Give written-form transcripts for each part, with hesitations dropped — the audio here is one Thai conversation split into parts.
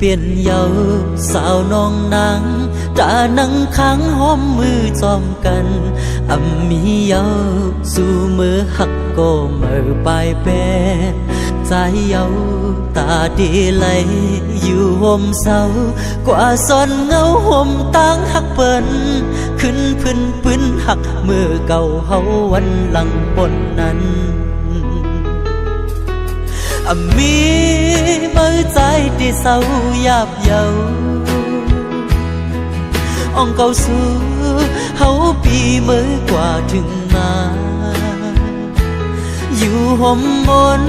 เปลี่ยนเยาสาวน้องนางตานังค้างหอมมือจอมกันมีเยาสู่มือหักก็มือปลายแปรใจเยาตาดีไหลอยู่ห่มเศร้ากว่าซ่อนเงาห่มตั้งหักเปิ้นขึ้นพื้นปืนหักมือเก่าเฮาวันหลังบนนั้นมีมือใจที่เศร้าหยาบเยาอ่องเก่าสู้เฮาปีมือกว่าถึงมาอยู่ห่มมน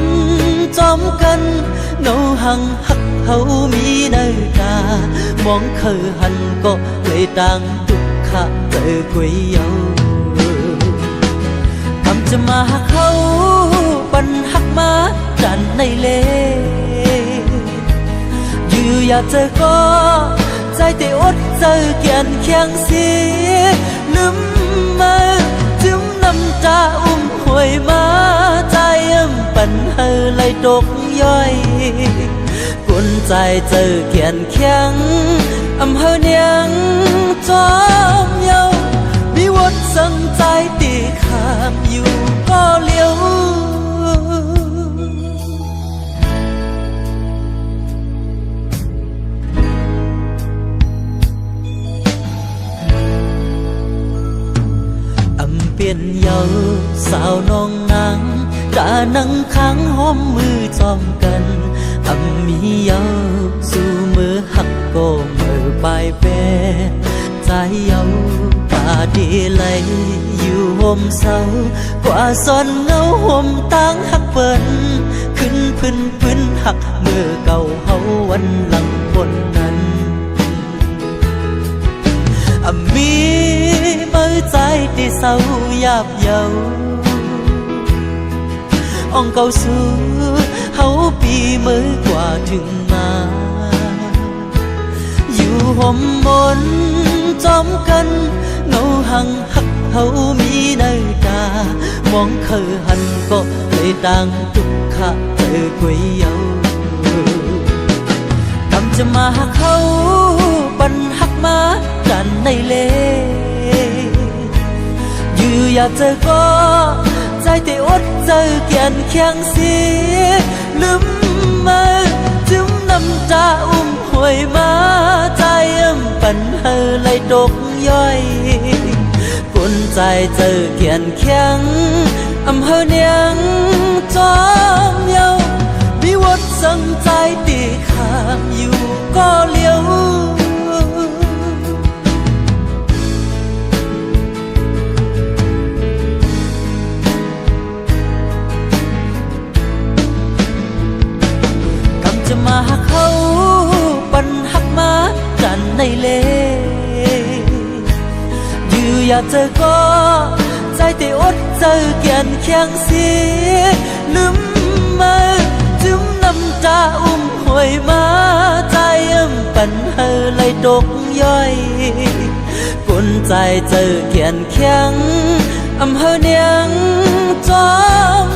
จอมกันเงาหังหักเฮามีในตามองเคยหันก็เลยต่างทุกขะเจอกุยเยาคำจะมาหักเฮาปันหักมาดันในเลอยู่อยากเจอก็ใจแต่อดเจอเกียนเคียงเสียลืมมาจุ้มน้ำตาหวยมาใจปันเฮอเลยตกย่อยกุนใจเจอเกียนเคียงเฮอเนียงจอมเยามีวัดสังใจตีขามอยู่ก็เลี้ยวเปลี่ยนเยาสาวน้องนางตานังค้างหอมมือจอมกันมีเยาสู่มือหักก็มือปลายแปรใจเยาตาดีไหลอยู่ห่มเศร้ากว่าซ่อนเงาห่มตั้งหักเปิ้นขึ้นพื้นหักมือเก่าเฮาวันหลังบนนั้นมีมือใจที่เศร้าหยาบเยาอ่องเก่าสู้เฮาปีมือกว่าถึงมาอยู่ห่มมนจอมกันเงาหังหักเฮามีในตามองเคยหันก็เลยต่างทุกขะเจอกุยเยาคำจะมาหักเฮาปันหักมาดันในเลอยู่อยากเจอก็ใจแต่อดเจอเกียนเคียงเสียลืมมาจุ้มน้ำตาหวยมาใจปันเฮอเลยตกย่อยกุนใจเจอเกียนเคียงเฮอเนียงจอมเยามีวัดสังใจตีขามอยู่ก็เลี้ยวจะมาหักเฮาปันหักมาดันในเลอยู่อยากเจอก็ใจแต่อดเจอเกียนเคียงเสียลืมมาจุ้มน้ำตาหวยมาใจปันเฮอเลยตกย่อยกุนใจเจอเกียนเคียงเฮอเนียงจอม